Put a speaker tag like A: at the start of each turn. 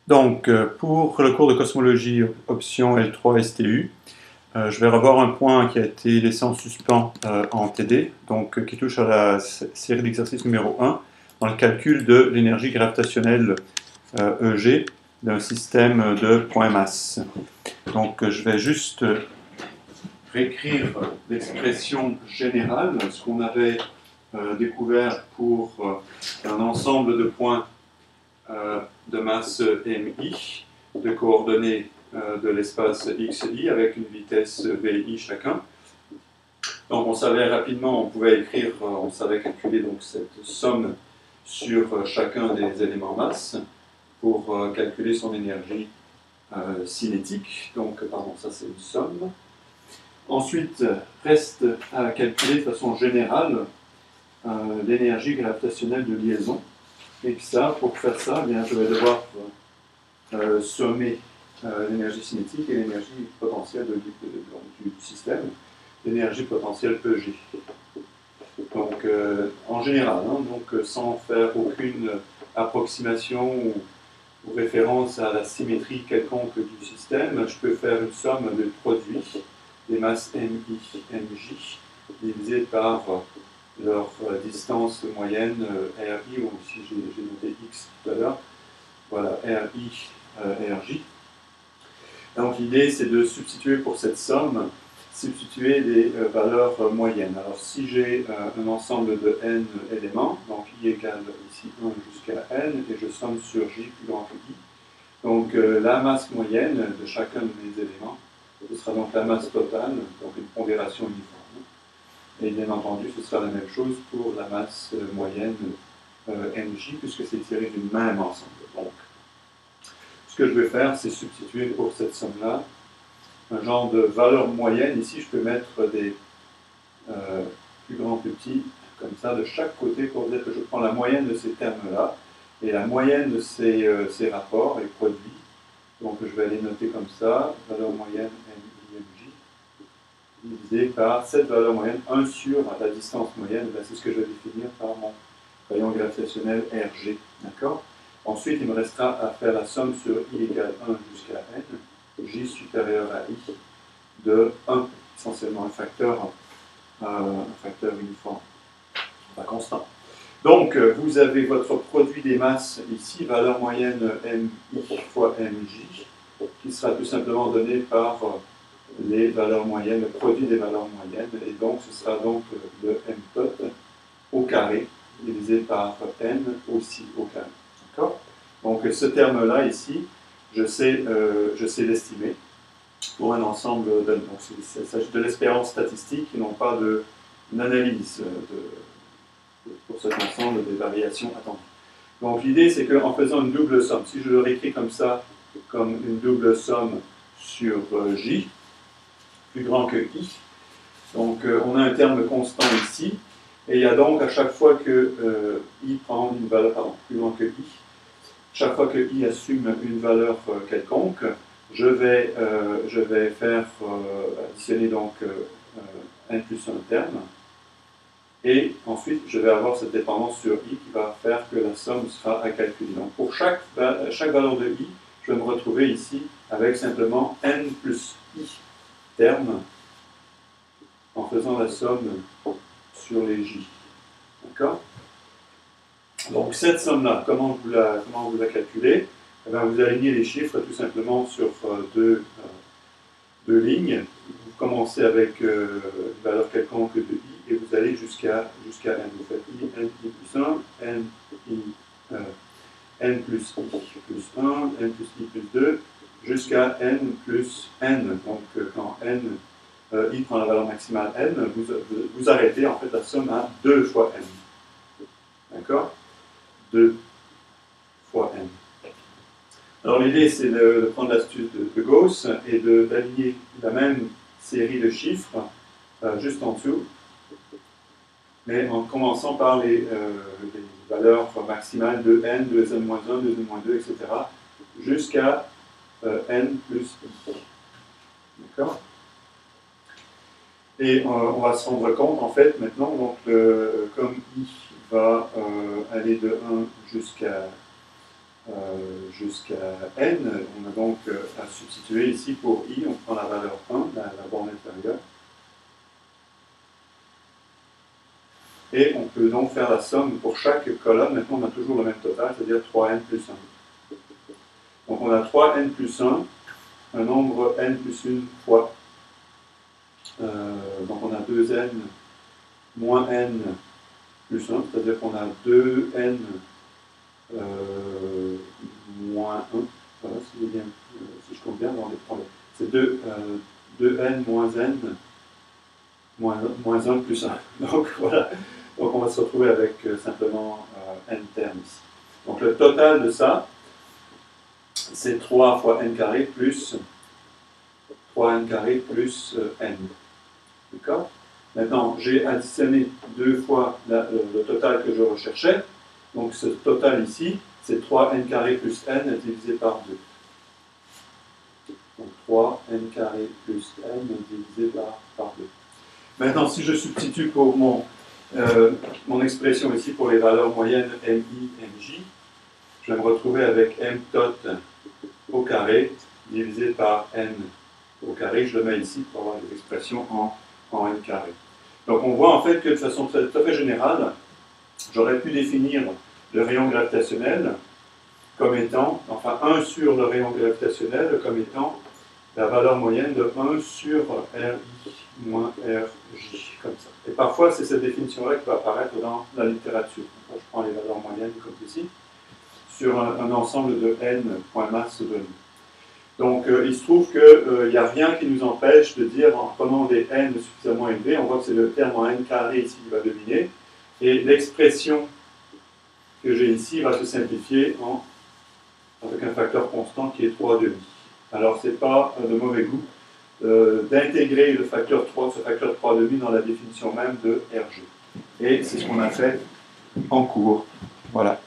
A: Donc, pour le cours de cosmologie option L3 STU, je vais revoir un point qui a été laissé en suspens en TD, donc qui touche à la série d'exercices numéro 1, dans le calcul de l'énergie gravitationnelle EG d'un système de point masse. Donc, je vais juste réécrire l'expression générale, ce qu'on avait découvert pour un ensemble de points de masse MI, de coordonnées de l'espace XI avec une vitesse VI chacun. Donc on savait rapidement, on pouvait écrire, on savait calculer donc cette somme sur chacun des éléments masse pour calculer son énergie cinétique. Donc, pardon, ça c'est une somme. Ensuite, reste à calculer de façon générale l'énergie gravitationnelle de liaison. Et que ça, pour faire ça, eh bien, je vais devoir sommer l'énergie cinétique et l'énergie potentielle du système, l'énergie potentielle EG. Donc, en général, hein, donc, sans faire aucune approximation ou référence à la symétrie quelconque du système, je peux faire une somme de produits des masses MI, MJ, divisées par leur distance moyenne RI, ou si j'ai noté X tout à l'heure, voilà, RI, RJ. Donc l'idée c'est de substituer pour cette somme, substituer des valeurs moyennes. Alors si j'ai un ensemble de n éléments, donc I égale ici 1 jusqu'à n, et je somme sur J plus grand que I, donc la masse moyenne de chacun de mes éléments, ce sera donc la masse totale, donc une pondération uniforme. Et bien entendu, ce sera la même chose pour la masse moyenne mj, puisque c'est tiré du même ensemble. Donc, ce que je vais faire, c'est substituer pour cette somme-là un genre de valeur moyenne. Ici, je peux mettre des plus grands, plus petits, comme ça, de chaque côté, pour dire que je prends la moyenne de ces termes-là, et la moyenne de ces rapports et produits. Donc, je vais les noter comme ça, valeur moyenne mj, divisé par cette valeur moyenne, 1 sur la distance moyenne, c'est ce que je vais définir par mon rayon gravitationnel RG. D'accord ? Ensuite, il me restera à faire la somme sur I égale 1 jusqu'à n, J supérieur à I, de 1, essentiellement un facteur uniforme, pas constant. Donc, vous avez votre produit des masses ici, valeur moyenne MI fois MJ, qui sera tout simplement donné par les valeurs moyennes, le produit des valeurs moyennes, et donc ce sera donc le m tot au carré divisé par n aussi au carré. D'accord ? Donc ce terme-là ici, je sais l'estimer pour un ensemble de... Donc il s'agit de l'espérance statistique et non pas d'une analyse pour cet ensemble des variations attendues. Donc l'idée c'est qu'en faisant une double somme, si je le réécris comme ça, comme une double somme sur J, plus grand que I. Donc on a un terme constant ici, et il y a donc à chaque fois que I prend une valeur, plus grand que I, chaque fois que I assume une valeur quelconque, je vais faire additionner donc n plus un terme, et ensuite je vais avoir cette dépendance sur I qui va faire que la somme sera à calculer. Donc pour chaque valeur de I, je vais me retrouver ici avec simplement n plus I termes en faisant la somme sur les J. D'accord ? Donc cette somme-là, comment vous la calculez ? Eh bien, vous alignez les chiffres tout simplement sur deux lignes. Vous commencez avec une valeur quelconque de I et vous allez jusqu'à n. Vous faites I, n, I plus 1, n, I, n plus I plus 1, n plus I plus 2, jusqu'à n plus n. Donc quand n I prend la valeur maximale n, vous arrêtez en fait la somme à 2 fois n. D'accord ? 2 fois n. Alors l'idée c'est de prendre l'astuce de Gauss et d'aligner la même série de chiffres juste en dessous, mais en commençant par les valeurs maximales de n, de n-1, de n-2, etc., jusqu'à n plus i. D'accord ? Et on va se rendre compte, en fait, maintenant, donc, comme I va aller de 1 jusqu'à jusqu'à n. On a donc à substituer ici pour i, on prend la valeur 1, la borne inférieure. Et on peut donc faire la somme pour chaque colonne. Maintenant, on a toujours le même total, c'est-à-dire 3n plus 1. Donc on a 3n plus 1, un nombre n plus 1 fois. Donc on a 2n moins n plus 1, c'est-à-dire qu'on a 2n moins 1. Voilà, si je compte bien, c'est 2n moins n moins 1 plus 1. Donc voilà, donc on va se retrouver avec simplement n termes ici. Donc le total de ça, c'est 3 fois n carré plus 3n carré plus n. D'accord? Maintenant, j'ai additionné deux fois le total que je recherchais. Donc ce total ici, c'est 3n carré plus n divisé par 2. Donc 3n carré plus n divisé par 2. Maintenant, si je substitue pour mon expression ici pour les valeurs moyennes mi, mj, je vais me retrouver avec m tot au carré divisé par n au carré. Je le mets ici pour avoir des expressions en n carré. Donc on voit en fait que de façon tout à fait générale, j'aurais pu définir le rayon gravitationnel comme étant, enfin 1 sur le rayon gravitationnel comme étant la valeur moyenne de 1 sur RI moins RJ, comme ça. Et parfois, c'est cette définition-là qui va apparaître dans la littérature. Donc, je prends les valeurs moyennes comme ici, sur un ensemble de n points masse donnés. Donc, il se trouve qu'il n'y a rien qui nous empêche de dire, en prenant des n suffisamment élevés, on voit que c'est le terme en n carré ici qui va dominer, et l'expression que j'ai ici va se simplifier avec un facteur constant qui est 3,5. Alors, ce n'est pas de mauvais goût d'intégrer ce facteur 3,5 dans la définition même de RG. Et c'est ce qu'on a fait en cours. Voilà.